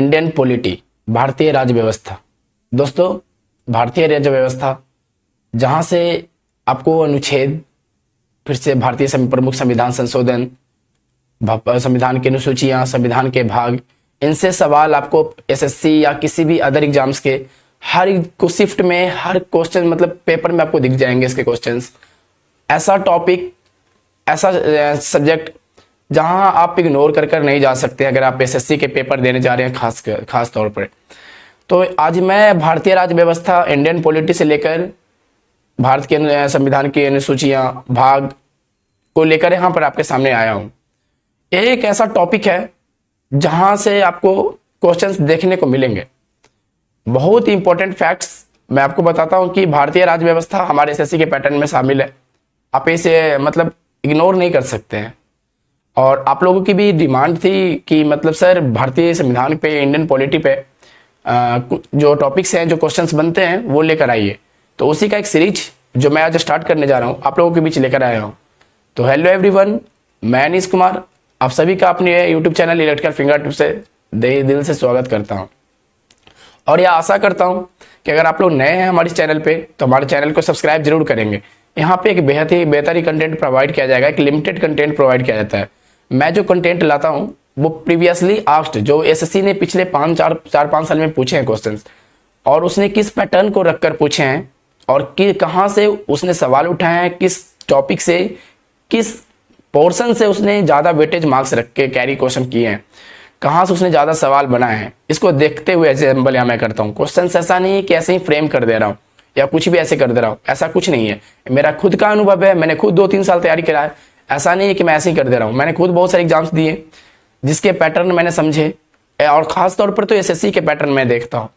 Indian polity, भारतीय राज्य व्यवस्था। दोस्तों, भारतीय राज्य व्यवस्था जहाँ से आपको अनुच्छेद, फिर से भारतीय प्रमुख संविधान संशोधन, संविधान की अनुसूचियाँ, संविधान के भाग, इनसे सवाल आपको एसएससी या किसी भी अदर एग्जाम्स के हर को शिफ्ट में हर क्वेश्चन मतलब पेपर में आपको दिख जाएंगे इसके क्वेश्चंस। ऐसा टॉपिक, ऐसा सब्जेक्ट जहां आप इग्नोर कर नहीं जा सकते अगर आप एसएससी के पेपर देने जा रहे हैं खास तौर पर। तो आज मैं भारतीय राज्य व्यवस्था, इंडियन पॉलिटी से लेकर भारत के संविधान की अनुसूचियां, भाग को लेकर यहाँ पर आपके सामने आया हूँ। एक ऐसा टॉपिक है जहां से आपको क्वेश्चंस देखने को मिलेंगे। बहुत ही इंपॉर्टेंट फैक्ट्स मैं आपको बताता हूं कि भारतीय राज्य व्यवस्था हमारे एसएससी के पैटर्न में शामिल है। आप इसे मतलब इग्नोर नहीं कर सकते हैं। और आप लोगों की भी डिमांड थी कि मतलब सर भारतीय संविधान पे, इंडियन पॉलिटी पे जो टॉपिक्स हैं, जो क्वेश्चंस बनते हैं वो लेकर आइए। तो उसी का एक सीरीज जो मैं आज स्टार्ट करने जा रहा हूँ आप लोगों के बीच लेकर आया हूँ। तो हेलो एवरीवन, मैं अनीश कुमार आप सभी का अपने YouTube channel electrical finger tip से दिल से स्वागत करता हूँ। और यह आशा करता हूँ कि अगर आप लोग नए हैं हमारे चैनल पे तो हमारे चैनल को सब्सक्राइब जरूर करेंगे। यहाँ पे एक बेहद ही बेहतरीन कंटेंट प्रोवाइड किया जाएगा, एक लिमिटेड कंटेंट प्रोवाइड किया जाता है। मैं जो कंटेंट लाता हूँ वो प्रीवियसली आस्क्ड, जो एसएससी ने पिछले 4-5 साल में पूछे हैं क्वेश्चंस, और उसने किस पैटर्न को रखकर पूछे हैं और कि कहाँ से उसने सवाल उठाए हैं, किस टॉपिक से, किस पोर्शन से उसने ज़्यादा वेटेज मार्क्स रख के कैरी क्वेश्चन किए हैं, कहाँ से उसने ज़्यादा सवाल बनाए हैं, इसको देखते हुए एग्जाम्पल यहाँ मैं करता हूँ। क्वेश्चन ऐसा नहीं है कि ऐसे ही फ्रेम कर दे रहा हूँ या कुछ भी ऐसे कर दे रहा हूँ, ऐसा कुछ नहीं है। मेरा खुद का अनुभव है, मैंने खुद 2-3 साल तैयारी करा है। ऐसा नहीं है कि मैं ऐसे ही कर दे रहा हूँ, मैंने खुद बहुत सारे एग्जाम्स दिए जिसके पैटर्न मैंने समझे, और ख़ास तौर पर तो एसएससी के पैटर्न में देखता हूँ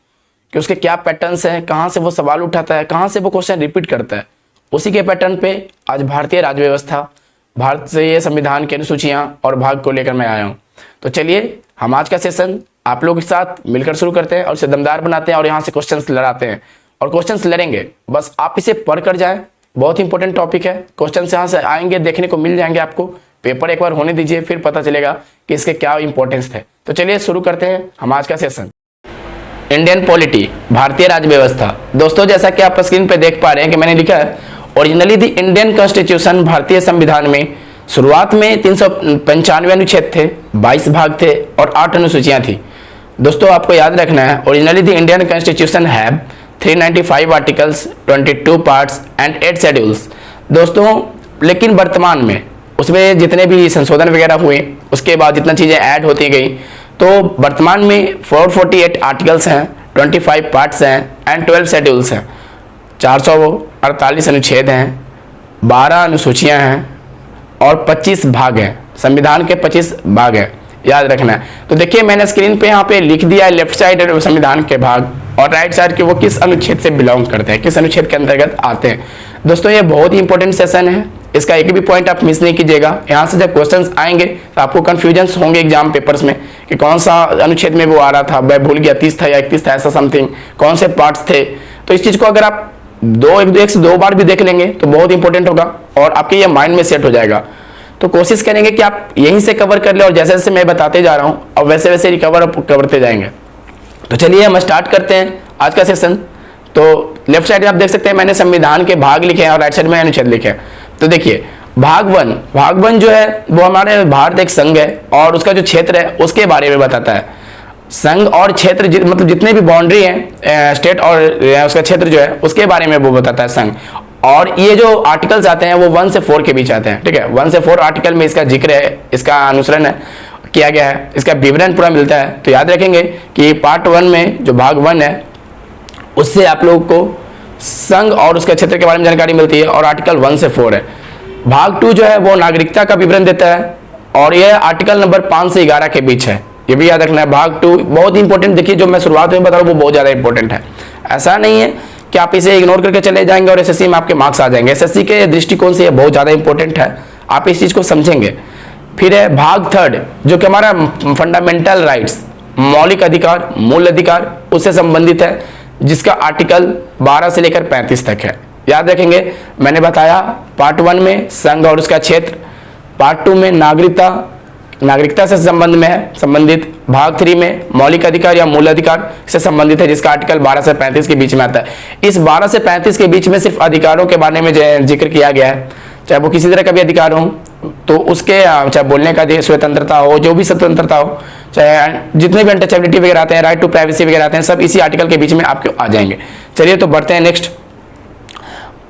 कि उसके क्या पैटर्न्स हैं, कहाँ से वो सवाल उठाता है, कहाँ से वो क्वेश्चन रिपीट करता है। उसी के पैटर्न पे आज भारतीय राज्य व्यवस्था, भारत से ये संविधान की अनुसूचियाँ और भाग को लेकर मैं आया हूँ। तो चलिए हम आज का सेशन आप लोगों के साथ मिलकर शुरू करते हैं और इसे दमदार बनाते हैं और यहाँ से क्वेश्चंस लड़ाते हैं। और क्वेश्चंस लड़ेंगे, बस आप इसे पढ़ कर जाएं। बहुत इंपॉर्टेंट टॉपिक है, क्वेश्चंस यहाँ से आएंगे, देखने को मिल जाएंगे आपको। पेपर एक बार होने दीजिए, फिर पता चलेगा कि इसके क्या इंपॉर्टेंस थे। तो चलिए शुरू करते हैं हम आज का सेशन। इंडियन पॉलिटी, भारतीय राज्य व्यवस्था। दोस्तों, जैसा कि आप स्क्रीन पे देख पा रहे हैं कि मैंने लिखा है ओरिजिनली द इंडियन कॉन्स्टिट्यूशन, भारतीय संविधान में शुरुआत में 395 अनुच्छेद थे, 22 भाग थे और 8 अनुसूचियां थी। दोस्तों, आपको याद रखना है originally the Indian constitution have 395 articles, 22 parts and 8 schedules. दोस्तों, लेकिन वर्तमान में उसमें जितने भी संशोधन वगैरह हुए, उसके बाद जितना चीज़ें ऐड होती गई, तो वर्तमान में 448 आर्टिकल्स हैं, 25 पार्ट्स हैं एंड 12 शेड्यूल्स हैं, 448 अनुच्छेद हैं, 12 अनुसूचियाँ हैं और 25 भाग हैं। संविधान के 25 भाग हैं, याद रखना है। तो देखिए मैंने स्क्रीन पे यहाँ पे लिख दिया है लेफ्ट साइड संविधान के भाग और राइट साइड के वो किस अनुच्छेद से बिलोंग करते हैं, किस अनुच्छेद के अंतर्गत आते हैं। दोस्तों, ये बहुत ही इंपॉर्टेंट सेशन है, इसका एक भी पॉइंट आप मिस नहीं कीजिएगा। यहाँ से जब क्वेश्चंस आएंगे तो आपको कंफ्यूजन्स होंगे एग्जाम पेपर्स में कि कौन सा अनुच्छेद में वो आ रहा था, मैं भूल गया 30 था या 31 था, ऐसा समथिंग, कौन से पार्ट्स थे। तो इस चीज़ को अगर आप एक से दो बार भी देख लेंगे तो बहुत इंपॉर्टेंट होगा और आपके ये माइंड में सेट हो जाएगा। तो कोशिश करेंगे कि आप यहीं से कवर कर ले और जैसे जैसे मैं बताते जा रहा हूँ और वैसे वैसे रिकवर करते जाएंगे। तो चलिए हम स्टार्ट करते हैं आज का सेशन। तो लेफ्ट साइड में आप देख सकते हैं मैंने संविधान के भाग लिखे हैं और राइट साइड में अनुच्छेद लिखे हैं। तो देखिए भाग वन जो है वो हमारे भारत एक संघ है और उसका जो क्षेत्र है उसके बारे में बताता है। संघ और क्षेत्र मतलब जितने भी बाउंड्री हैं स्टेट और उसका क्षेत्र जो है उसके बारे में वो बताता है संघ। और ये जो आर्टिकल्स आते हैं वो 1 से 4 के बीच आते हैं, ठीक है। 1 से 4 आर्टिकल में इसका जिक्र है, इसका अनुसरण है किया गया है, इसका विवरण पूरा मिलता है। तो याद रखेंगे कि पार्ट 1 में जो भाग 1 है उससे आप लोगों को संघ और उसके क्षेत्र के बारे में जानकारी मिलती है और आर्टिकल 1 से 4 है। भाग 2 जो है वो नागरिकता का विवरण देता है और यह आर्टिकल नंबर 5 से 11 के बीच है, ये भी याद रखना है। भाग 2 बहुत इंपॉर्टेंट, देखिए जो मैं शुरुआत में बता रहा हूँ वो बहुत ज़्यादा इंपॉर्टेंट है। ऐसा नहीं है कि आप इसे इग्नोर करके चले जाएंगे और एसएससी में आपके मार्क्स आ जाएंगे। एसएससी के दृष्टिकोण से ये बहुत ज़्यादा इंपॉर्टेंट है, आप इस चीज़ को समझेंगे। फिर है भाग 3 जो कि हमारा फंडामेंटल राइट्स, मौलिक अधिकार, मूल अधिकार, उससे संबंधित है, जिसका आर्टिकल 12 से लेकर 35 तक है। याद रखेंगे मैंने बताया पार्ट 1 में संघ और उसका क्षेत्र, पार्ट 2 में नागरिकता नागरिकता से संबंध में है संबंधित। भाग 3 में मौलिक अधिकार या मूल अधिकार से संबंधित है, जिसका आर्टिकल 12 से 35 के बीच में आता है। इस 12 से 35 के बीच में सिर्फ अधिकारों के बारे में जिक्र किया गया है, चाहे वो किसी तरह का भी अधिकार हो, तो उसके चाहे बोलने का स्वतंत्रता हो, जो भी स्वतंत्रता हो, चाहे जितने भी अनटचेबिलिटी वगैरह आते हैं, राइट टू प्राइवेसी वगैरह आते हैं, सब इसी आर्टिकल के बीच में आपके आ जाएंगे। चलिए तो बढ़ते हैं नेक्स्ट।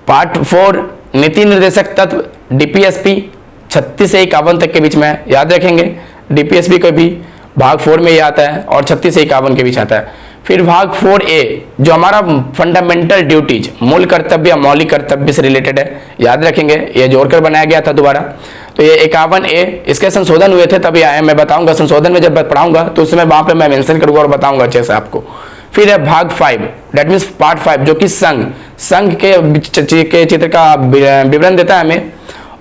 पार्ट 4 नीति निर्देशक तत्व डीपीएसपी 36 से 51 तक के बीच में है, याद रखेंगे। डीपीएसपी को भी भाग 4 में ये आता है और 36 से 51 के बीच आता है। फिर भाग 4A जो हमारा फंडामेंटल ड्यूटीज, मूल कर्तव्य या मौलिक कर्तव्य से रिलेटेड है, याद रखेंगे। ये जोड़कर बनाया गया था दोबारा। तो ये 51A इसके संशोधन हुए थे तभी आए, मैं बताऊंगा संशोधन में जब पढ़ाऊंगा तो उस समय वहां पे मैं मेंशन करूंगा और बताऊंगा अच्छे से आपको। फिर है भाग 5 दैट मीन्स पार्ट 5 जो कि संघ के चित्र का विवरण देता है हमें।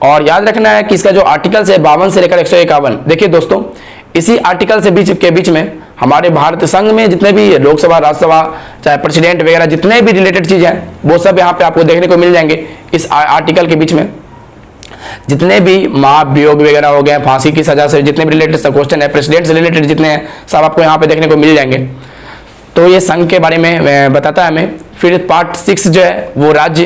और याद रखना है कि इसका जो आर्टिकल है 52 से लेकर 151, देखिए दोस्तों इसी आर्टिकल से बीच में हमारे भारत संघ में जितने भी लोकसभा, राज्यसभा, चाहे प्रेसिडेंट वगैरह जितने भी रिलेटेड चीजें हैं वो सब यहाँ पे आपको देखने को मिल जाएंगे इस आर्टिकल के बीच में। जितने भी महाभियोग वगैरह हो गए, फांसी की सजा से जितने भी रिलेटेड क्वेश्चन है, प्रेसिडेंट से रिलेटेड जितने हैं सब आपको यहाँ पे देखने को मिल जाएंगे। तो ये संघ के बारे में बताता है हमें। फिर पार्ट 6 जो है वो राज्य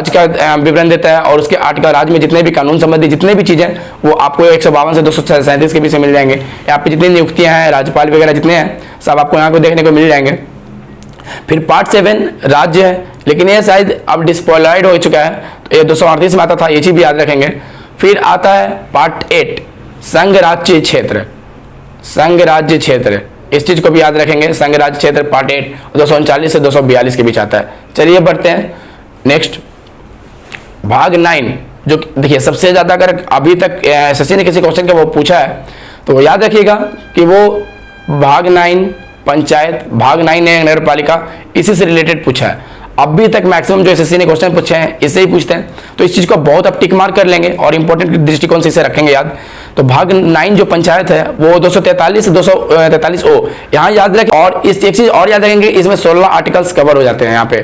का विवरण देता है और उसके आर्टिकल राज्य में जितने भी कानून संबंधी जितने भी चीजें वो आपको 152 से 237 के बीच में मिल जाएंगे। यहाँ पे जितनी नियुक्तियां हैं, राज्यपाल वगैरह जितने हैं सब आपको यहाँ को देखने को मिल जाएंगे। फिर पार्ट 7 राज्य है, लेकिन ये शायद अब डिस्पॉइलर्ड हो चुका है, तो ये 238 में आता था, ये चीज भी याद रखेंगे। फिर आता है पार्ट 8 संघ राज्य क्षेत्र, इस चीज को भी याद रखेंगे। संघ राज्य क्षेत्र पार्ट 8 239 से 242 के बीच आता है। चलिए बढ़ते हैं नेक्स्ट। भाग 9 जो देखिए सबसे ज्यादा अगर अभी तक एसएससी ने किसी क्वेश्चन का वो पूछा है तो याद रखिएगा कि वो भाग 9 पंचायत, भाग 9 नगर पालिका, इसी से रिलेटेड पूछा है। अभी तक मैक्सिमम जो एसएससी ने क्वेश्चन पूछे हैं इससे ही पूछते हैं, तो इस चीज को बहुत अब टिक मार्क कर लेंगे और इंपॉर्टेंट दृष्टिकोण से इसे रखेंगे याद। तो भाग 9 जो पंचायत है वो 243 से 243 ओ यहाँ याद रखें। और इस एक चीज और याद रखेंगे, इसमें 16 आर्टिकल्स कवर हो जाते हैं। यहाँ पे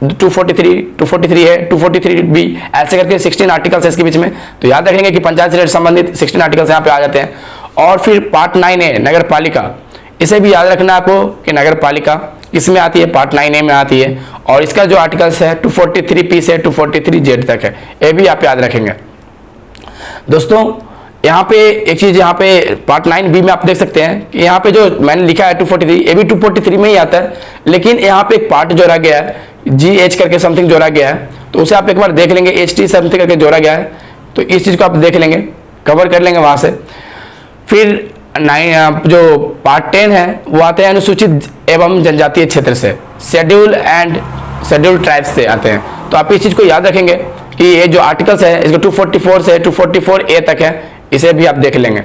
243 है, 243 बी, ऐसे करके 16 आर्टिकल्स है इसके बीच में। तो याद रखेंगे कि पंचायत से संबंधित 16 आर्टिकल्स यहाँ पे आ जाते हैं। और फिर पार्ट 9A नगर पालिका, इसे भी याद रखना आपको कि नगर पालिका इसमें आती है, पार्ट 9A में आती है। और इसका जो आर्टिकल्स है 243P से 243Z तक है, ये भी आप याद रखेंगे। दोस्तों यहाँ पे एक चीज, यहाँ पे पार्ट 9B में आप देख सकते हैं कि यहाँ पे जो मैंने लिखा है 243, ये भी 243 में ही आता है, लेकिन यहाँ पे एक पार्ट जोड़ा गया है, GH करके समथिंग जोड़ा गया है, तो उसे आप एक बार देख लेंगे, HT समथिंग करके जोड़ा गया है, तो इस चीज को आप देख लेंगे, कवर कर लेंगे वहां से। फिर 9 जो पार्ट 10 है वो आते हैं अनुसूचित एवं जनजातीय क्षेत्र से, शेड्यूल्ड ट्राइब्स से आते हैं। तो आप इस चीज को याद रखेंगे कि ये जो आर्टिकल्स है इसको 244 से 244A तक है, इसे भी आप देख लेंगे।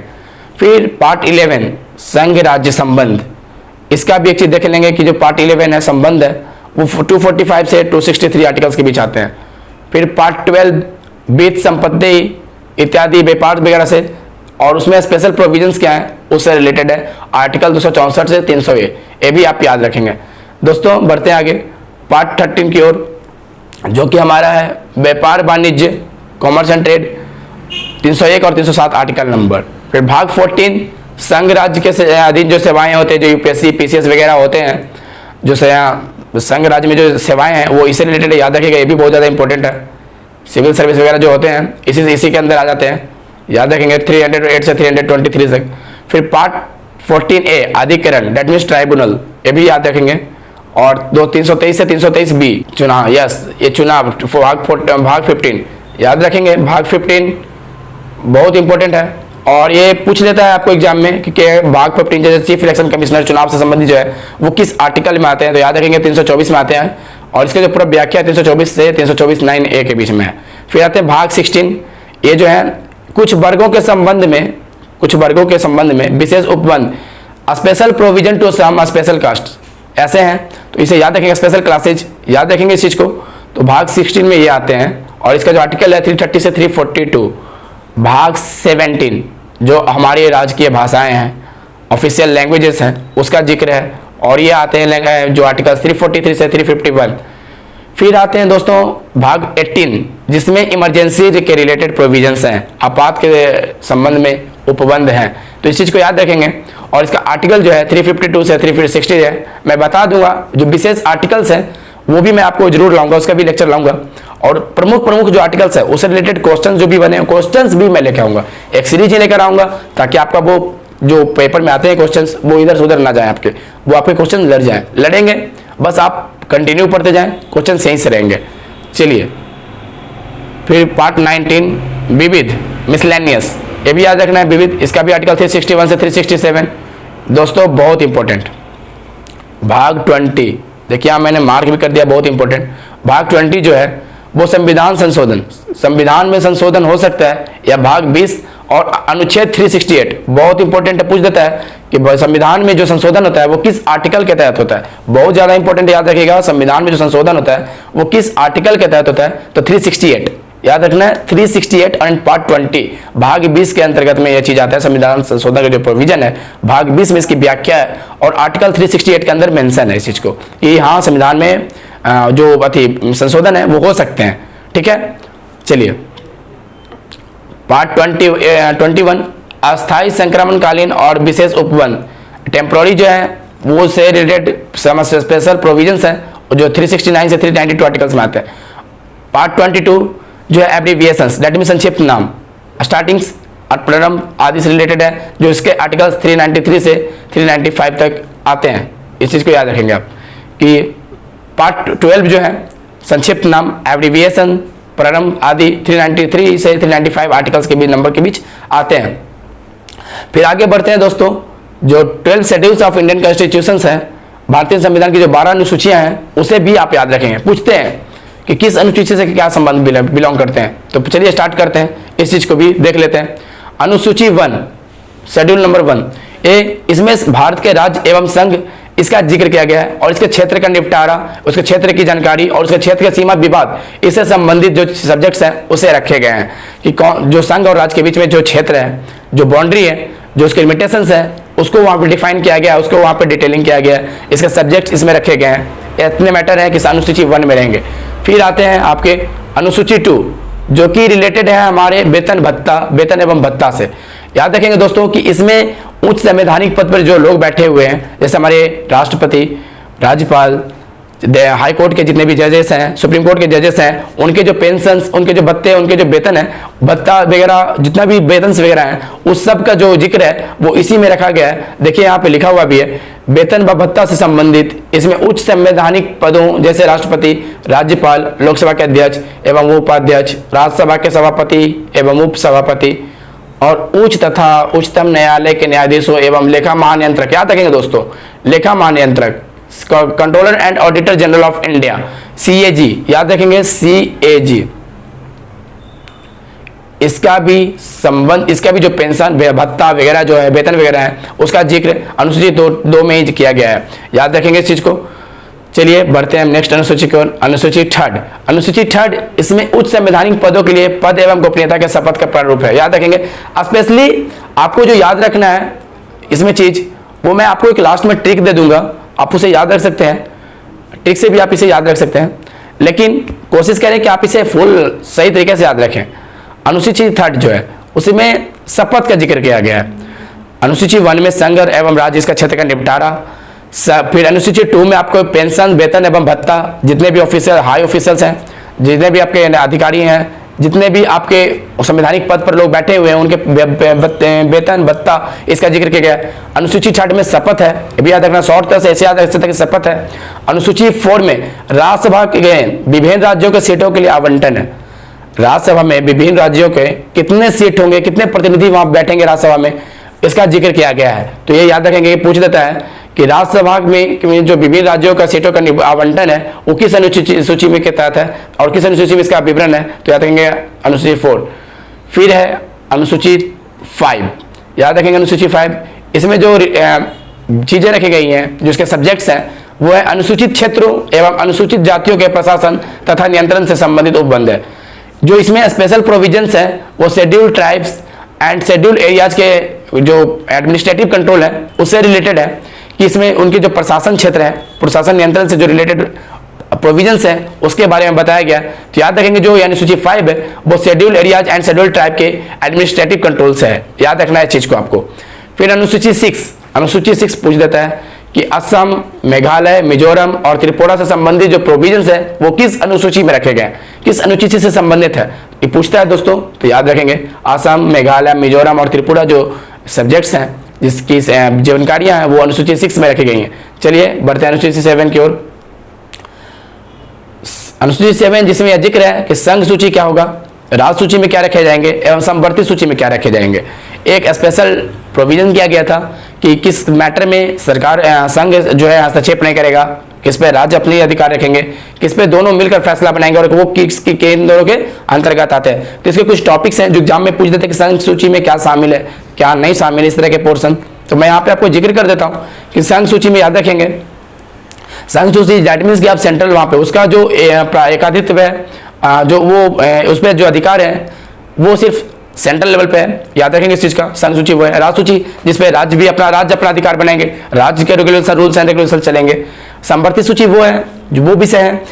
फिर पार्ट 11 संघ राज्य संबंध, इसका भी एक चीज देख लेंगे कि जो पार्ट 11 है संबंध है वो 245 से 263 आर्टिकल्स के बीच आते हैं। फिर पार्ट 12 वित्त संपत्ति इत्यादि व्यापार वगैरह से, और उसमें स्पेशल प्रोविजंस क्या है उससे रिलेटेड है, आर्टिकल 264 से 300A, ये भी आप याद रखेंगे। दोस्तों बढ़ते हैं आगे पार्ट 13 की ओर, जो कि हमारा है व्यापार वाणिज्य, कॉमर्स एंड ट्रेड, 301 और 307 आर्टिकल नंबर। फिर भाग 14 संघ राज्य के अधीन जो सेवाएं होते हैं, जो यूपीएससी पीसीएस वगैरह होते हैं, जो संघ राज्य में जो सेवाएं हैं वो इससे रिलेटेड याद रखिएगा, ये भी बहुत ज़्यादा इंपॉर्टेंट है। सिविल सर्विस वगैरह जो होते हैं इसी के अंदर आ जाते हैं, याद रखेंगे 308 से 323 तक। फिर पार्ट 14A अधिकरण दैट मीन्स ट्राइब्यूनल, ये भी याद रखेंगे। और 323 से 323B चुनाव, यस ये चुनाव, भाग 15 याद रखेंगे। भाग 15 बहुत इंपॉर्टेंट है और ये पूछ लेता है आपको एग्जाम में कि भाग 15 जैसे चीफ इलेक्शन कमिश्नर चुनाव से संबंधित जो है वो किस आर्टिकल में आते हैं, तो याद रखेंगे 324 में आते हैं। और इसका जो पूरा व्याख्या 324 से 324 9A के बीच में है। फिर आते हैं भाग 16, ये जो है कुछ वर्गों के संबंध में विशेष उपबंध, special provision to some special caste ऐसे हैं, तो इसे याद रखेंगे। स्पेशल क्लासेज याद रखेंगे इस चीज को, तो भाग 16 में ये आते हैं। और इसका जो आर्टिकल है 330 से 342। भाग 17 जो हमारी राजकीय भाषाएं हैं, ऑफिशियल लैंग्वेजेस हैं, उसका जिक्र है, और ये आते हैं जो आर्टिकल 343 से 351। फिर आते हैं दोस्तों भाग 18 जिसमें इमरजेंसी के रिलेटेड प्रोविजंस हैं, आपात के संबंध में उपबंध हैं। तो इस चीज को याद रखेंगे। और इसका आर्टिकल जो है 352 से 360 है, मैं बता दूंगा। जो विशेष आर्टिकल्स हैं वो भी मैं आपको जरूर लाऊंगा, उसका भी लेक्चर लाऊंगा। और प्रमुख जो आर्टिकल्स है उससे रिलेटेड क्वेश्चन जो भी बने, क्वेश्चंस भी मैं लेकर आऊंगा, एक सीरीज ही लेकर आऊंगा, ताकि आपका वो जो पेपर में आते हैं क्वेश्चंस वो इधर से उधर ना जाए, वो आपके क्वेश्चन लड़ेंगे, बस आप कंटिन्यू पढ़ते जाएं, क्वेश्चन सही से रहेंगे। चलिए फिर पार्ट 19 विविध मिसलेनियस, ये भी याद रखना है विविध, इसका भी आर्टिकल 361 से 367 दोस्तों बहुत इंपॉर्टेंट। भाग 20 देखिए यहाँ मैंने मार्क भी कर दिया, बहुत इंपॉर्टेंट। भाग 20 जो है वो संविधान संशोधन, संविधान में संशोधन हो सकता है, या भाग 20 और अनुच्छेद 368 बहुत इंपॉर्टेंट है, पूछ देता है कि संविधान में जो संशोधन होता है वो किस आर्टिकल के तहत होता है। बहुत ज्यादा इंपॉर्टेंट, याद रखिएगा संविधान में जो संशोधन होता है वो किस आर्टिकल के तहत होता है। तो 368 याद रखना है, 368 एंड पार्ट 20 भाग 20 के अंतर्गत में यह चीज आता है। संविधान संशोधन का जो प्रोविजन है भाग 20 में इसकी व्याख्या है, और आर्टिकल 368 के अंदर मेंशन है इस चीज को कि हाँ संविधान में जो संशोधन है वो हो सकते हैं। ठीक है, चलिए पार्ट 21 अस्थायी संक्रमणकालीन और विशेष उपबंध, टेम्पोररी जो है वो से रिलेटेड स्पेशल प्रोविजंस हैं जो 369 से 392 आर्टिकल्स में आते हैं। पार्ट 22 जो है एब्रीविएशंस, दैट मीन संक्षिप्त नाम, स्टार्टिंग्स और प्रारंभ आदि से रिलेटेड है, जो इसके आर्टिकल्स 393 से 395 तक आते हैं। इस चीज को याद रखेंगे आप कि पार्ट 12 जो है संक्षिप्त नाम, एब्रीविएशन, प्रारंभ आदि 393 से 395 आर्टिकल्स के बीच नंबर के बीच आते हैं। फिर आगे बढ़ते हैं दोस्तों, जो 12 शेड्यूल्स ऑफ इंडियन कॉन्स्टिट्यूशन है, भारतीय संविधान की जो 12 अनुसूचियां हैं उसे भी आप याद रखेंगे। पूछते हैं कि किस अनुसूची से क्या संबंध बिलोंग करते हैं, तो चलिए स्टार्ट करते हैं, इस चीज को भी देख लेते हैं। अनुसूची 1 शेड्यूल नंबर 1 ए, इसमें भारत के राज्य एवं संघ इसका जिक्र किया गया है, और इसके क्षेत्र का निपटारा, उसके क्षेत्र की जानकारी और उसके क्षेत्र के सीमा विवाद, इससे संबंधित जो सब्जेक्ट्स हैं उसे रखे गए हैं कि कौन जो संघ और राज्य के बीच में जो क्षेत्र है, जो बाउंड्री है, जो उसके लिमिटेशंस है, उसको वहां पे डिफाइन किया गया है, उसको वहां पे डिटेलिंग किया गया है, इसके सब्जेक्ट इसमें रखे गए हैं। इतने मैटर है कि अनुसूची 1 में रहेंगे। फिर आते हैं आपके अनुसूची 2 जो कि रिलेटेड है हमारे वेतन भत्ता, वेतन एवं भत्ता से। याद रखेंगे दोस्तों कि इसमें उच्च संवैधानिक पद पर जो लोग बैठे हुए हैं, जैसे हमारे राष्ट्रपति, राज्यपाल, हाई कोर्ट के जितने भी जजेस हैं, सुप्रीम कोर्ट के जजेस हैं, उनके जो पेंशन्स, उनके जो भत्ते, उनके जो वेतन है, भत्ता वगैरह, जितना भी वेतन वगैरह हैं, उस सब का जो जिक्र है वो इसी में रखा गया है। देखिए यहाँ पे लिखा हुआ भी है, वेतन व भत्ता से संबंधित इसमें उच्च संवैधानिक पदों जैसे राष्ट्रपति, राज्यपाल, लोकसभा के अध्यक्ष एवं उपाध्यक्ष, राज्यसभा के सभापति एवं उप सभापति, और उच्च तथा उच्चतम न्यायालय के न्यायाधीशों एवं लेखा महानियंत्रक। याद रखेंगे दोस्तों, लेखा महानियंत्रक, controller and auditor general of India, CAG, याद रखेंगे CAG, इसका भी संबंध, इसका भी जो पेंशन, भत्ता वगैरह जो है, वेतन वगैरह है, उसका जिक्र अनुसूची 2 में ही किया गया है। याद रखेंगे इस चीज को। चलिए बढ़ते हैं नेक्स्ट अनुसूची की ओर। अनुसूची 3 अनुसूची 3 इसमें उच्च संवैधानिक पदों के लिए पद एवं गोपनीयता के शपथ का प्रारूप है। याद रखेंगे, स्पेशली आपको जो याद रखना है इसमें चीज, वो मैं आपको एक लास्ट में ट्रिक दे दूंगा, आप उसे याद रख सकते हैं, ट्रिक से भी आप इसे याद रख सकते हैं, लेकिन कोशिश करें कि आप इसे फुल सही तरीके से याद रखें। अनुसूची 3 जो है उसमें शपथ का जिक्र किया गया है। अनुसूची 1 में संघ एवं राज्य इसका क्षेत्र का निपटारा। फिर अनुसूची 2 में आपको पेंशन, वेतन एवं भत्ता, जितने भी ऑफिसर, हाई ऑफिसर्स हैं, जितने भी आपके अधिकारी हैं, जितने भी आपके संवैधानिक पद पर लोग बैठे हुए हैं, उनके वेतन भत्ता, इसका जिक्र किया गया। अनुसूची 3 में शपथ है, ये भी याद रखना, शॉर्ट तरह से ऐसे याद रख सकते हैं कि शपथ है। अनुसूची 4 में राज्यसभा के विभिन्न राज्यों के सीटों के लिए आवंटन है। राज्यसभा में विभिन्न राज्यों के कितने सीट होंगे, कितने प्रतिनिधि वहां बैठेंगे राज्यसभा में, इसका जिक्र किया गया है। तो ये याद रखेंगे, पूछ देता है कि राज्यसभा में जो विभिन्न राज्यों का सीटों का आवंटन है वो किस अनुसूची में के तहत है और किस अनुसूची में इसका विवरण है, तो याद रखेंगे अनुसूची 4। फिर है अनुसूची 5, याद रखेंगे अनुसूची 5, इसमें जो चीजें रखी गई हैं, जो इसके सब्जेक्ट्स हैं, वो है अनुसूचित क्षेत्रों एवं अनुसूचित जातियों के प्रशासन तथा नियंत्रण से संबंधित उपबंध है। जो इसमें स्पेशल प्रोविजंस है वो schedule tribes and schedule areas के जो एडमिनिस्ट्रेटिव कंट्रोल है उससे रिलेटेड है, कि इसमें उनके जो प्रशासन क्षेत्र है, प्रशासन नियंत्रण से जो रिलेटेड प्रोविजंस है उसके बारे में बताया गया। तो याद रखेंगे जो अनुसूची 5 है वो schedule areas and schedule tribe के एडमिनिस्ट्रेटिव कंट्रोल से है, याद रखना है चीज को आपको। फिर अनुसूची 6 पूछ देता है कि असम, मेघालय, मिजोरम और त्रिपुरा से संबंधित जो प्रोविजंस है वो किस अनुसूची में रखे गए, किस अनुसूची से संबंधित है, ये पूछता है दोस्तों। तो याद रखेंगे असम, मेघालय, मिजोरम और त्रिपुरा जो सब्जेक्ट्स हैं जिसकी जानकारियां हैं वो अनुसूची 6 में रखी गई हैं। चलिए बढ़ते हैं अनुसूची 7 की ओर। अनुसूची 7 जिसमें यह जिक्र है कि संघ सूची क्या होगा, राज्य सूची में क्या रखे जाएंगे एवं संवर्ती सूची में क्या रखे जाएंगे। एक स्पेशल प्रोविजन किया गया था कि किस मैटर में सरकार संघ जो है हस्तक्षेप नहीं करेगा, किस पे राज्य अपने अधिकार रखेंगे, किस पे दोनों मिलकर फैसला बनाएंगे और वो किस केंद्रों के अंतर्गत आते हैं। तो इसके कुछ टॉपिक्स हैं जो एग्जाम में पूछ देते हैं कि संघ सूची में क्या शामिल है क्या नहीं शामिल है, इस तरह के पोर्शन। तो मैं यहाँ पे आपको जिक्र कर देता हूँ कि संघ सूची में याद रखेंगे संघ सूची दैट मीन्स कि आप सेंट्रल वहाँ पे उसका जो एकाधित्व है जो वो उस पर जो अधिकार है वो सिर्फ सेंट्रल लेवल पे है, याद रखेंगे इस चीज का। संघ सूची वो है। राज्य सूची जिसपे राज्य अपना अधिकार बनाएंगे, राज्य के रेगुलेशन रूल्स एंड रेगुलेशन चलेंगे। संवर्ती सूची वो है जो वो विषय है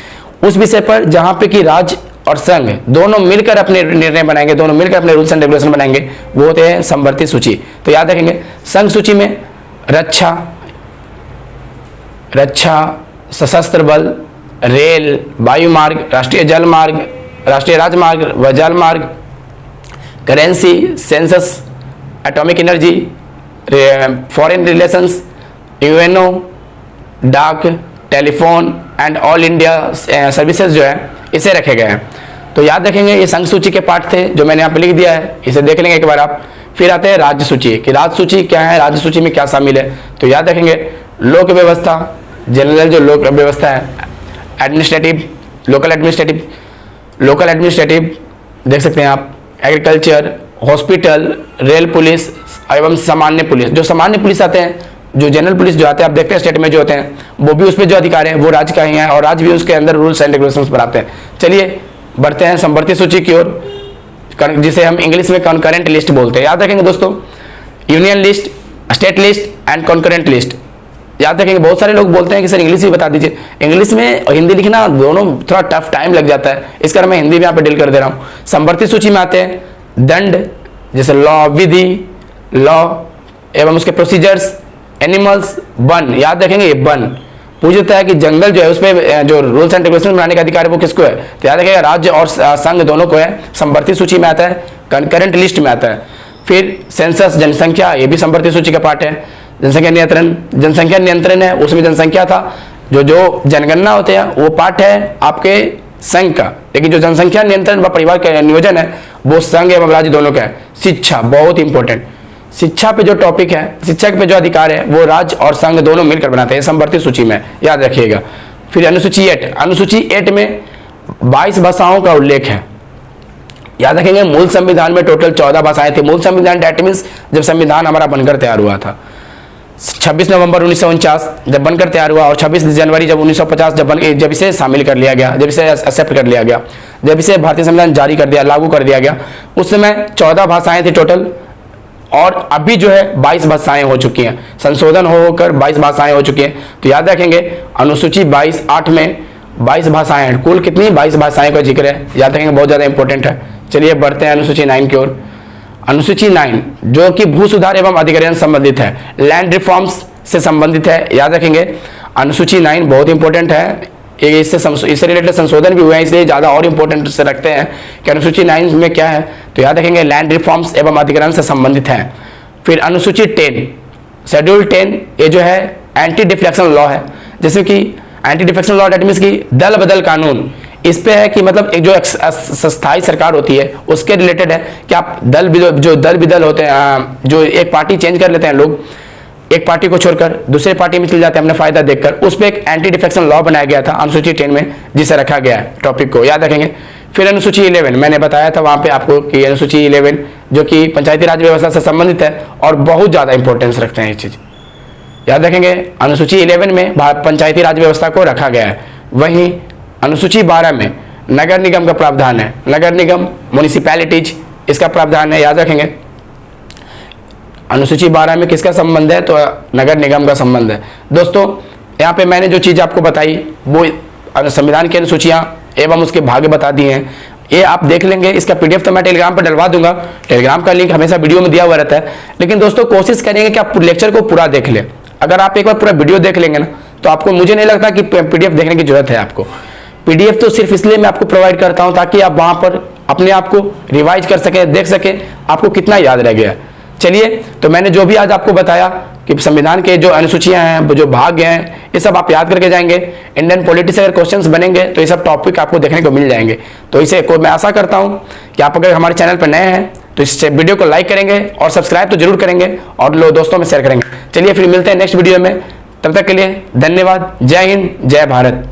उस विषय पर जहां पे कि राज्य और संघ दोनों मिलकर अपने निर्णय बनाएंगे, दोनों मिलकर अपने रूल्स एंड रेगुलेशन बनाएंगे, वो होते हैं संवर्ती सूची। तो याद रखेंगे संघ सूची में रक्षा, सशस्त्र बल, रेल, वायुमार्ग, राष्ट्रीय जल मार्ग, राष्ट्रीय राजमार्ग व जल मार्ग, currency, census, atomic energy, foreign relations, UNO, डाक, telephone and all India services जो है इसे रखे गए हैं। तो याद रखेंगे ये संघ सूची के पार्ट थे जो मैंने यहाँ पे लिख दिया है, इसे देख लेंगे एक बार आप। फिर आते हैं राज्य सूची कि राज्य सूची क्या है, राज्य सूची में क्या शामिल है। तो याद रखेंगे लोक व्यवस्था, जनरल जो लोक व्यवस्था है, एडमिनिस्ट्रेटिव, लोकल एडमिनिस्ट्रेटिव देख सकते हैं आप, एग्रीकल्चर, हॉस्पिटल, रेल पुलिस एवं सामान्य पुलिस। जो सामान्य पुलिस आते हैं, जो जनरल पुलिस जो आते हैं आप देखते हैं स्टेट में जो होते हैं वो भी उस पर जो अधिकार है वो राज्य का ही है और राज्य भी उसके अंदर रूल्स एंड रेगुलेशंस बनाते हैं। चलिए बढ़ते हैं संवर्ती सूची की ओर जिसे हम इंग्लिश में कॉन्करेंट लिस्ट बोलते हैं। याद रखेंगे दोस्तों union list, state list and concurrent list. याद रखेंगे बहुत सारे लोग बोलते हैं कि सर इंग्लिश भी बता दीजिए, इंग्लिश में और हिंदी लिखना दोनों थोड़ा टफ टाइम लग जाता है, इस कारण मैं हिंदी में यहाँ पे डील कर दे रहा हूँ। संवर्ती सूची में आते हैं दंड जैसे लॉ, विधि, लॉ एवं उसके प्रोसीजर्स, एनिमल्स, वन। याद रखेंगे ये वन पूछता है कि जंगल जो है उसमें जो रूल्स एंड रेगुलेशन बनाने का अधिकार है वो किसको है। तो याद रखेगा राज्य और संघ दोनों को है, संवर्ती सूची में आता है, कंकरेंट लिस्ट में आता है। फिर सेंसस जनसंख्या, ये भी संवर्ती सूची का पार्ट है। जनसंख्या नियंत्रण है, उसमें जनसंख्या था, जो जनगणना होते हैं वो पार्ट है आपके संघ का, लेकिन जो जनसंख्या नियंत्रण व परिवार का नियोजन है वो संघ एवं राज्य दोनों का है। शिक्षा बहुत इंपॉर्टेंट, शिक्षा पे जो टॉपिक है, शिक्षा पे जो अधिकार है वो राज्य और संघ दोनों मिलकर बनाते हैं, संवर्ती सूची में, याद रखिएगा। फिर अनुसूची 8 में 22 भाषाओं का उल्लेख है। याद रखेंगे मूल संविधान में टोटल 14 भाषाएं थी। मूल संविधान डेट मीन्स जब संविधान हमारा बनकर तैयार हुआ था, 26 नवंबर 1949 जब बनकर तैयार हुआ और 26 जनवरी जब 1950 जब इसे शामिल कर लिया गया, जब इसे एक्सेप्ट कर लिया गया, जब इसे भारतीय संविधान जारी कर दिया, लागू कर दिया गया, उस समय 14 भाषाएं थी टोटल और अभी जो है 22 भाषाएं हो चुकी हैं, संशोधन होकर 22 भाषाएं हो चुकी हैं। तो याद रखेंगे अनुसूची 8 में 22 भाषाएं हैं, कुल कितनी 22 भाषाएं का जिक्र है, याद रखेंगे बहुत ज़्यादा इंपॉर्टेंट है। चलिए बढ़ते हैं अनुसूची 9 की ओर। अनुसूची 9 जो कि भू सुधार एवं अधिग्रहण संबंधित है, लैंड रिफॉर्म्स से संबंधित है। याद रखेंगे अनुसूची 9 बहुत इंपॉर्टेंट है, इससे रिलेटेड संशोधन भी हुए हैं, इसलिए ज़्यादा और इंपॉर्टेंट से रखते हैं कि अनुसूची 9 में क्या है। तो याद रखेंगे लैंड रिफॉर्म्स एवं अधिग्रहण से संबंधित है। फिर अनुसूची 10 शेड्यूल 10 ये जो है एंटी डिफ्लेक्शन लॉ है, जैसे कि anti deflection law that means की दल बदल कानून, इस पे है कि मतलब एक जो स्थायी सरकार होती है उसके रिलेटेड है कि आप दल विदल होते हैं, जो एक पार्टी चेंज कर लेते हैं लोग, एक पार्टी को छोड़कर दूसरे पार्टी में चले जाते हैं अपना फायदा देखकर, उस पर एक एंटी डिफेक्शन लॉ बनाया गया था अनुसूची 10 में, जिसे रखा गया है टॉपिक को, याद रखेंगे। फिर अनुसूची 11 मैंने बताया था वहां पे आपको कि अनुसूची 11 जो कि पंचायती राज व्यवस्था से संबंधित है और बहुत ज्यादा इंपॉर्टेंस रखते हैं ये चीज, याद रखेंगे। अनुसूची 11 में पंचायती राज व्यवस्था को रखा गया है। वहीं अनुसूची 12 में नगर निगम का प्रावधान है, नगर निगम म्युनिसिपैलिटीज इसका प्रावधान है, याद रखेंगे। अनुसूची 12 में किसका संबंध है, तो नगर निगम का संबंध है। दोस्तों यहाँ पे मैंने जो चीज़ आपको बताई वो संविधान की अनुसूचियां एवं उसके भाग बता दिए हैं, ये आप देख लेंगे। इसका पीडीएफ तो मैं टेलीग्राम पर डलवा दूंगा, टेलीग्राम का लिंक हमेशा वीडियो में दिया हुआ रहता है। लेकिन दोस्तों कोशिश करेंगे कि आप लेक्चर को पूरा देख लें। अगर आप एक बार पूरा वीडियो देख लेंगे ना, तो आपको, मुझे नहीं लगता कि पीडीएफ देखने की जरूरत है आपको। पीडीएफ तो सिर्फ इसलिए मैं आपको प्रोवाइड करता हूं ताकि आप वहां पर अपने आप को रिवाइज कर सके, देख सके आपको कितना याद रह गया। चलिए, तो मैंने जो भी आज आपको बताया कि संविधान के जो अनुसूचियां हैं, जो भाग हैं, ये सब आप याद करके जाएंगे। इंडियन पॉलिटिक्स अगर क्वेश्चंस बनेंगे तो ये सब टॉपिक आपको देखने को मिल जाएंगे। तो इसे को मैं आशा करता हूं कि आप अगर हमारे चैनल पर नए हैं तो इस वीडियो को लाइक करेंगे और सब्सक्राइब तो जरूर करेंगे और दोस्तों में शेयर करेंगे। चलिए फिर मिलते हैं नेक्स्ट वीडियो में, तब तक के लिए धन्यवाद। जय हिंद, जय भारत।